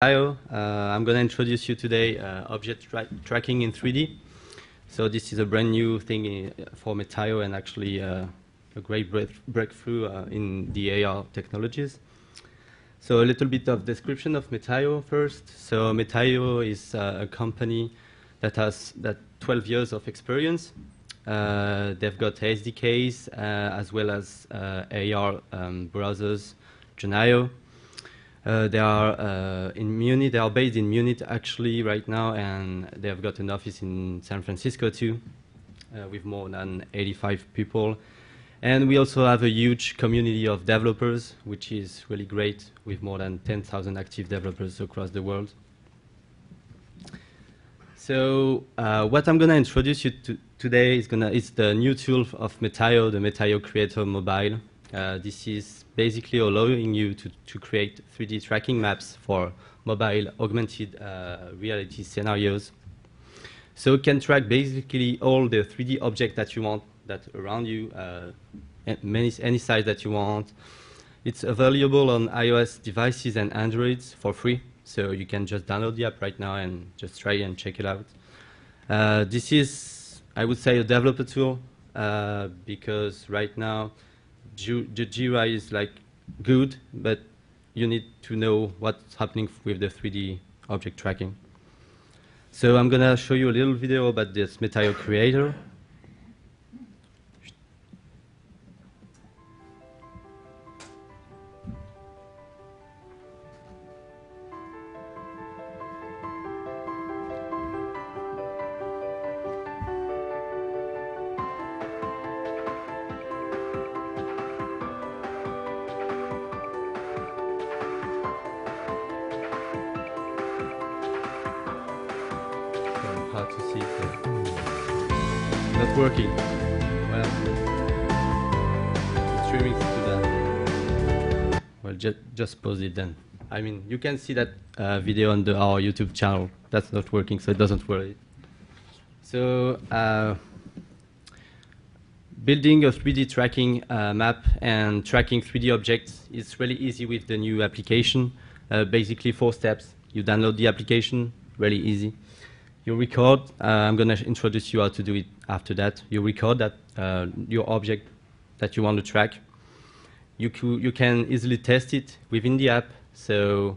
Metaio. I'm going to introduce you today object tracking in 3D. So this is a brand new thing for Metaio and actually a great breakthrough in the AR technologies. So a little bit of description of Metaio first. So Metaio is a company that has 12 years of experience. They've got SDKs as well as AR browsers, Junaio. They are in Munich. They are based in Munich actually right now, and they have got an office in San Francisco too, with more than 85 people. And we also have a huge community of developers, which is really great, with more than 10,000 active developers across the world. So what I'm going to introduce you to today is the new tool of Metaio, the Metaio Creator Mobile. This is basically allowing you to create 3D tracking maps for mobile augmented reality scenarios. So it can track basically all the 3D objects that you want that around you, any size that you want. It's available on iOS devices and Androids for free. So you can just download the app right now and just try and check it out. This is, I would say, a developer tool because right now the GUI is like good, but you need to know what's happening with the 3D object tracking. So I'm going to show you a little video about this Metaio Creator. Hard to see it. Not working. Well, streaming to that. Well, just pause it then. I mean, you can see that video on our YouTube channel. That's not working, so it doesn't work. So building a 3D tracking map and tracking 3D objects is really easy with the new application. Basically 4 steps. You download the application, really easy. You record, I'm going to introduce you how to do it after that. You record that your object that you want to track. You can easily test it within the app, so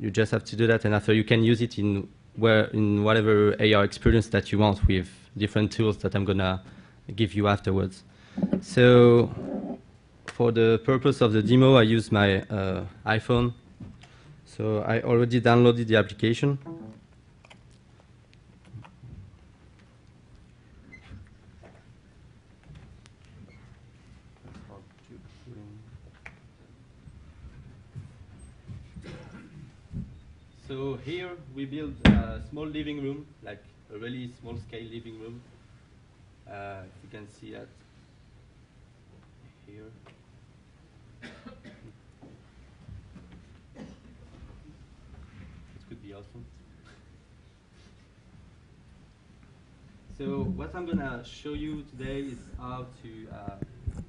you just have to do that, and after you can use it in whatever AR experience that you want with different tools that I'm going to give you afterwards. So for the purpose of the demo, I use my iPhone. So I already downloaded the application. So here we build a small living room, like a really small scale living room. If you can see that here. It could be awesome. So what I'm going to show you today is how to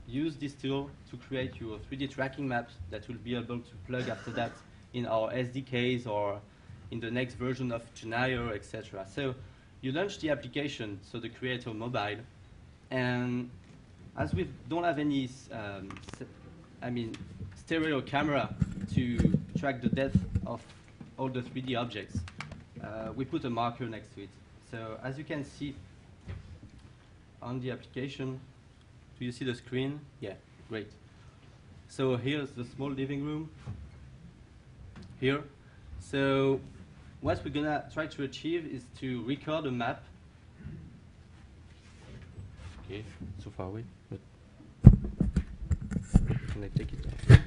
use this tool to create your 3D tracking maps that will be able to plug after that in our SDKs or in the next version of Junaio, etc. So you launch the application, so the Creator Mobile, and as we don't have any, stereo camera to track the depth of all the 3D objects, we put a marker next to it. So as you can see on the application, do you see the screen? Yeah, great. So here's the small living room. Here. So what we're gonna try to achieve is to record a map. Okay, so far away. But can I take it off?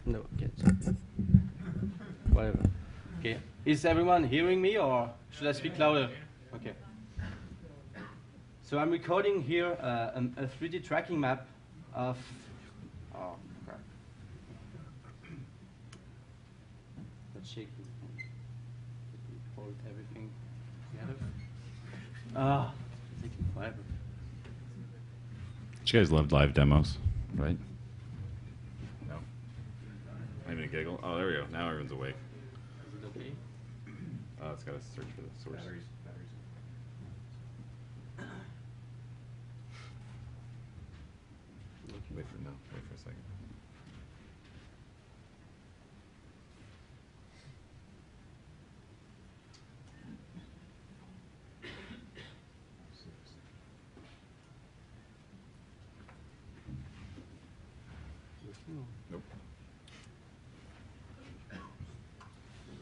No, I can't. Whatever. Okay. Is everyone hearing me, or should I speak louder? Okay. So I'm recording here a 3D tracking map of. Oh crap! Let's shake it. Hold everything together. Ah, it's taking forever. You guys love live demos, right? No. I'm gonna giggle. Oh, there we go. Now everyone's awake. Okay. It's got to search for the source. Batteries. Wait for a second. Nope.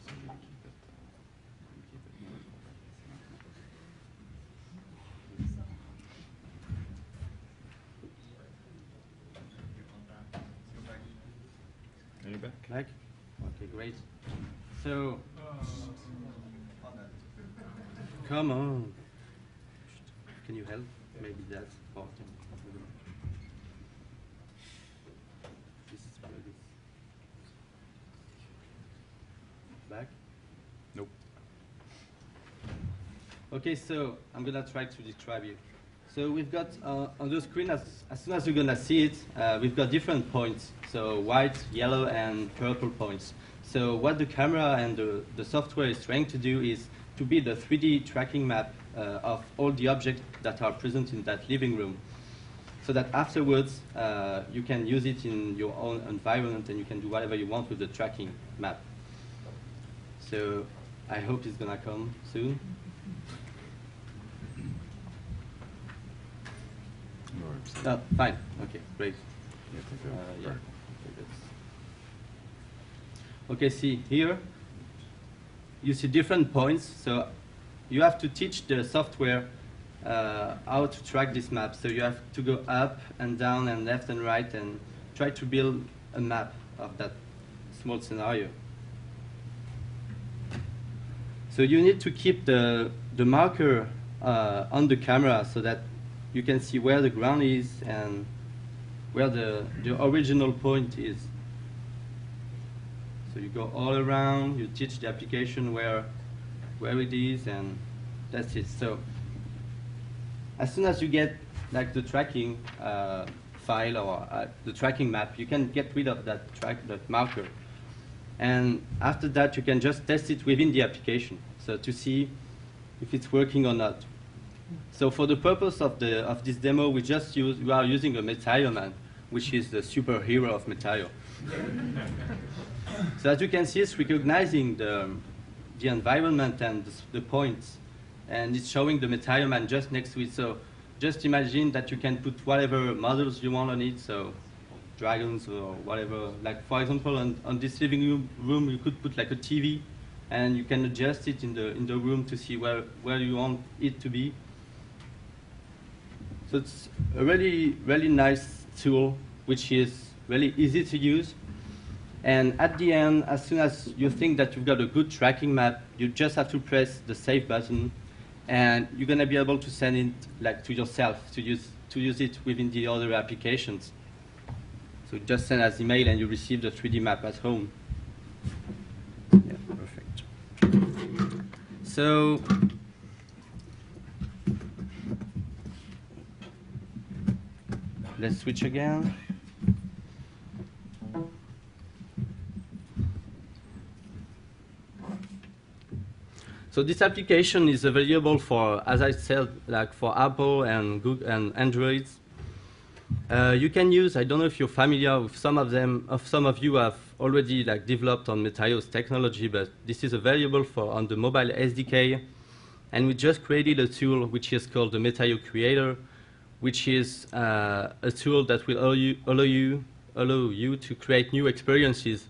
So you keep it. Are you back? Back? Okay, great. So, come on. Can you help? Maybe that's important. This is where this. Back? Nope. Okay, so I'm gonna try to describe you. So we've got on the screen, as soon as you're gonna see it, we've got different points. So white, yellow, and purple points. So what the camera and the software is trying to do is to build a 3D tracking map of all the objects that are present in that living room. So that afterwards, you can use it in your own environment and you can do whatever you want with the tracking map. So I hope it's gonna come soon. Oh, fine. Okay, great. You have to go Yeah. vertical. Okay, see here, you see different points. So you have to teach the software how to track this map. So you have to go up and down and left and right and try to build a map of that small scenario. So you need to keep the marker on the camera so that you can see where the ground is and where the original point is. So you go all around, you teach the application where it is, and that's it. So as soon as you get like the tracking file or the tracking map, you can get rid of that marker. And after that, you can just test it within the application, so to see if it's working or not. So for the purpose of this demo, we are using a metaio man, which is the superhero of metaio. So as you can see, it's recognizing the environment and the points, and it's showing the metaio man just next to it. So just imagine that you can put whatever models you want on it, so dragons or whatever. Like for example, on this living room, you could put like a TV, and you can adjust it in the room to see where you want it to be. So it's a really, really nice tool, which is really easy to use. And at the end, as soon as you think that you've got a good tracking map, you just have to press the save button, and you're going to be able to send it like to yourself to use it within the other applications. So just send as email, and you receive the 3D map at home. Yeah, perfect. So. Let's switch again. So this application is available for, as I said, like for Apple and Google and Androids. You can use, I don't know if you're familiar with some of them, some of you have already like developed on Metaio's technology, but this is available on the mobile SDK. And we just created a tool which is called the Metaio Creator, which is a tool that will allow you to create new experiences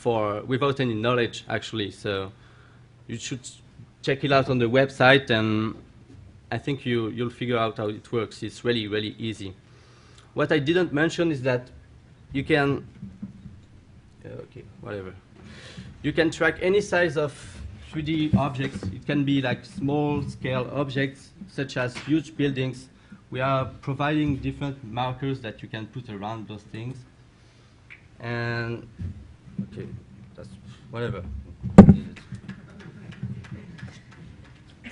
without any knowledge, actually. So you should check it out on the website, and I think you'll figure out how it works. It's really, really easy. What I didn't mention is that you can, you can track any size of 3D objects. It can be like small-scale objects, such as huge buildings. We are providing different markers that you can put around those things. And, okay, that's whatever.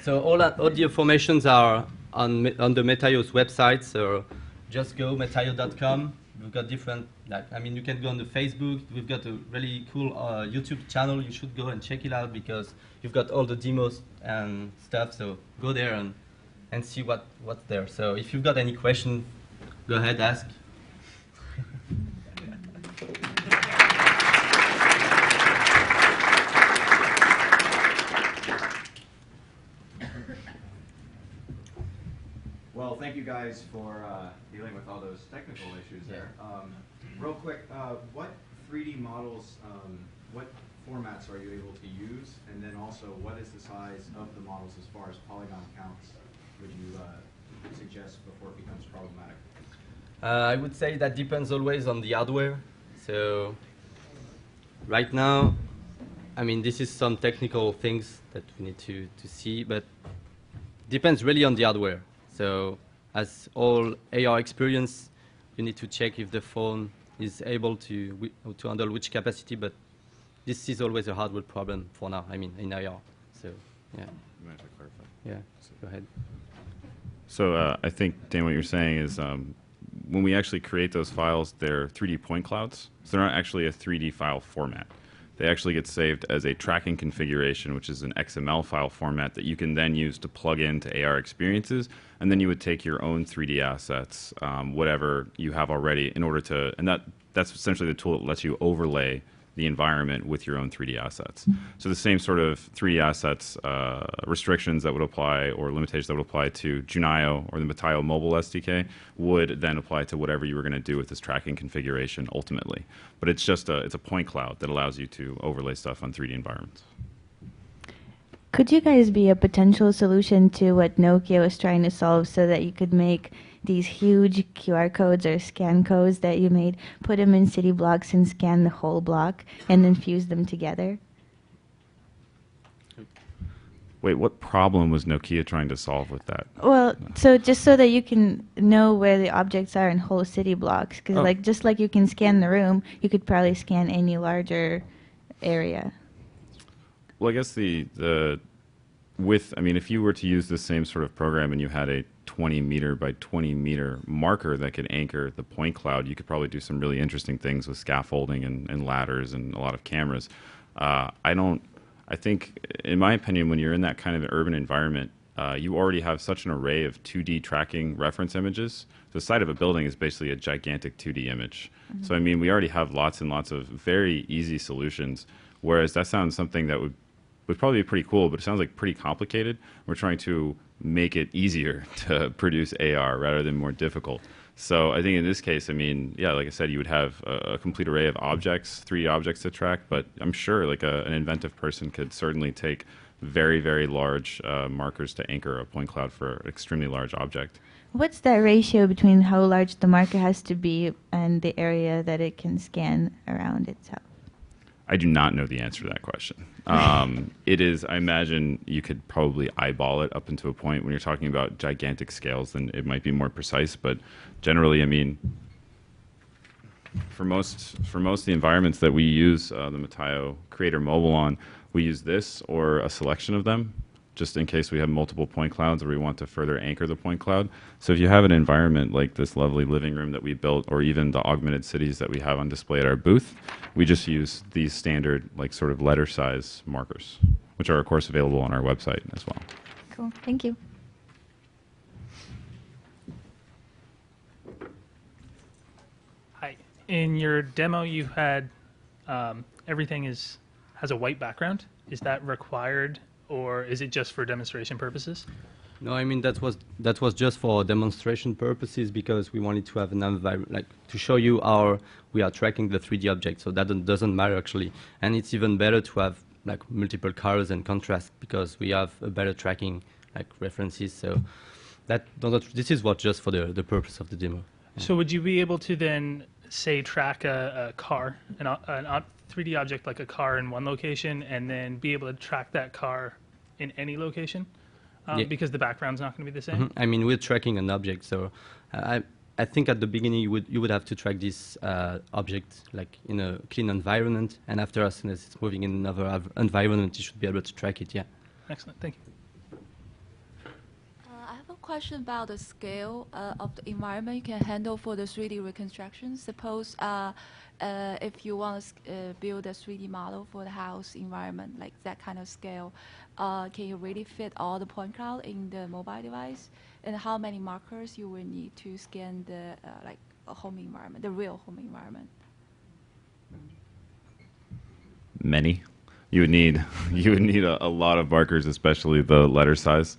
So all the informations are on the Metaio's website. So just go metaio.com, got different, like, I mean, you can go on the Facebook. We've got a really cool YouTube channel. You should go and check it out because you've got all the demos and stuff. So go there and see what's there. So if you've got any question, go ahead, ask. Well, thank you guys for dealing with all those technical issues there. Real quick, what 3D models, what formats are you able to use? And then also, what is the size of the models as far as polygon counts would you suggest before it becomes problematic? I would say that depends always on the hardware. So right now, I mean, this is some technical things that we need to see, but depends really on the hardware. So as all AR experience, you need to check if the phone is able to handle which capacity, but this is always a hardware problem for now, I mean, in AR. So, yeah. You might have to clarify. Yeah, go ahead. So I think, Dan, what you're saying is when we actually create those files, they're 3D point clouds. So they're not actually a 3D file format. They actually get saved as a tracking configuration, which is an XML file format that you can then use to plug into AR experiences. And then you would take your own 3D assets, whatever you have already, in order to, and that's essentially the tool that lets you overlay the environment with your own 3D assets. So the same sort of 3D assets restrictions that would apply or limitations that would apply to Junaio or the Metaio mobile SDK would then apply to whatever you were going to do with this tracking configuration ultimately. But it's just it's a point cloud that allows you to overlay stuff on 3D environments. Could you guys be a potential solution to what Nokia was trying to solve so that you could make these huge QR codes or scan codes that you made, put them in city blocks and scan the whole block and then fuse them together? Wait, what problem was Nokia trying to solve with that? Well, so just so that you can know where the objects are in whole city blocks, because like just like you can scan the room, you could probably scan any larger area. Well, I guess I mean, if you were to use the same sort of program and you had a 20 meter by 20 meter marker that could anchor the point cloud, you could probably do some really interesting things with scaffolding and ladders and a lot of cameras. I think, in my opinion, when you're in that kind of an urban environment, you already have such an array of 2D tracking reference images. The side of a building is basically a gigantic 2D image. Mm-hmm. So, I mean, we already have lots and lots of very easy solutions, whereas that sounds something that would probably be pretty cool, but it sounds like pretty complicated. We're trying to make it easier to produce AR rather than more difficult. So I think in this case, I mean, yeah, like I said, you would have a complete array of objects, 3D objects to track, but I'm sure like an inventive person could certainly take very, very large markers to anchor a point cloud for an extremely large object. What's that ratio between how large the marker has to be and the area that it can scan around itself? I do not know the answer to that question. It is, I imagine you could probably eyeball it up into a point. When you're talking about gigantic scales, then it might be more precise. But generally, I mean, for most of the environments that we use the Metaio Creator Mobile on, we use this or a selection of them, just in case we have multiple point clouds or we want to further anchor the point cloud. So if you have an environment like this lovely living room that we built, or even the augmented cities that we have on display at our booth, we just use these standard like sort of letter size markers, which are of course available on our website as well. Cool, thank you. Hi, in your demo you had everything has a white background. Is that required? Or is it just for demonstration purposes? No, I mean that was just for demonstration purposes because we wanted to have an environment, like to show you how we are tracking the 3D object. So that doesn't matter actually, and it's even better to have like multiple colors and contrast because we have a better tracking like references. So this is what just for the purpose of the demo. Yeah. So would you be able to then say track a car, an 3D object like a car in one location, and then be able to track that car in any location yeah. Because the background's not going to be the same? Mm-hmm. I mean, we're tracking an object, so I think at the beginning you would have to track this object like in a clean environment, and after as soon as it's moving in another environment, you should be able to track it. Yeah. Excellent, thank you. I have a question about the scale of the environment you can handle for the 3D reconstruction. Suppose if you want to build a 3D model for the house environment, like that kind of scale, can you really fit all the point cloud in the mobile device? And how many markers you will need to scan the like a home environment, the real home environment? Many. You would need a lot of markers, especially the letter size.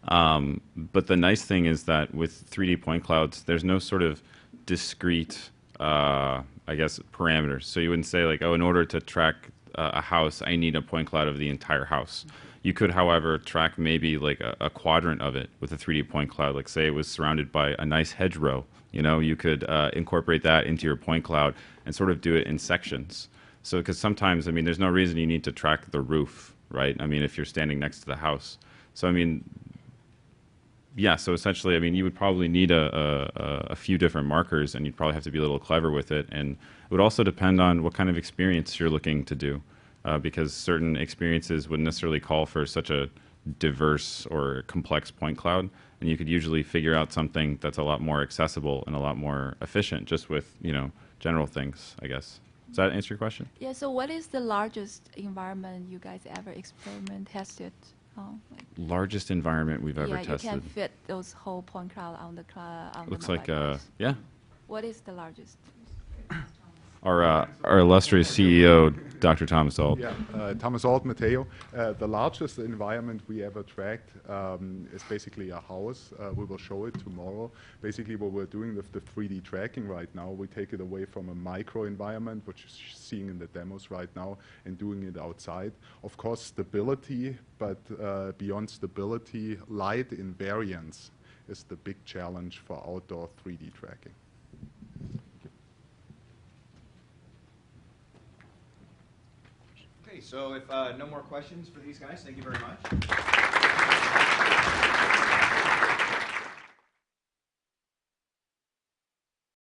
But the nice thing is that with 3D point clouds, there's no sort of discrete, I guess, parameters. So you wouldn't say like, oh, in order to track a house, I need a point cloud of the entire house. You could, however, track maybe like a quadrant of it with a 3D point cloud. Like say it was surrounded by a nice hedgerow. You know, you could incorporate that into your point cloud and sort of do it in sections. So, because sometimes, I mean, there's no reason you need to track the roof, right? I mean, if you're standing next to the house. So, I mean, yeah, so essentially, I mean, you would probably need a few different markers, and you'd probably have to be a little clever with it. And it would also depend on what kind of experience you're looking to do, because certain experiences wouldn't necessarily call for such a diverse or complex point cloud. And you could usually figure out something that's a lot more accessible and a lot more efficient just with, you know, general things, I guess. Does that answer your question? Yeah, so what is the largest environment you guys ever tested? Largest environment we've ever tested. Yeah, you can fit those whole point cloud on the cloud. Looks like, yeah. What is the largest? Our illustrious CEO, Dr. Thomas Alt. Yeah, Thomas Alt, Metaio. The largest environment we ever tracked is basically a house. We will show it tomorrow. Basically what we're doing with the 3D tracking right now, we take it away from a micro environment, which you're seeing in the demos right now, and doing it outside. Of course, stability, but beyond stability, light invariance is the big challenge for outdoor 3D tracking. Okay, so if no more questions for these guys, thank you very much.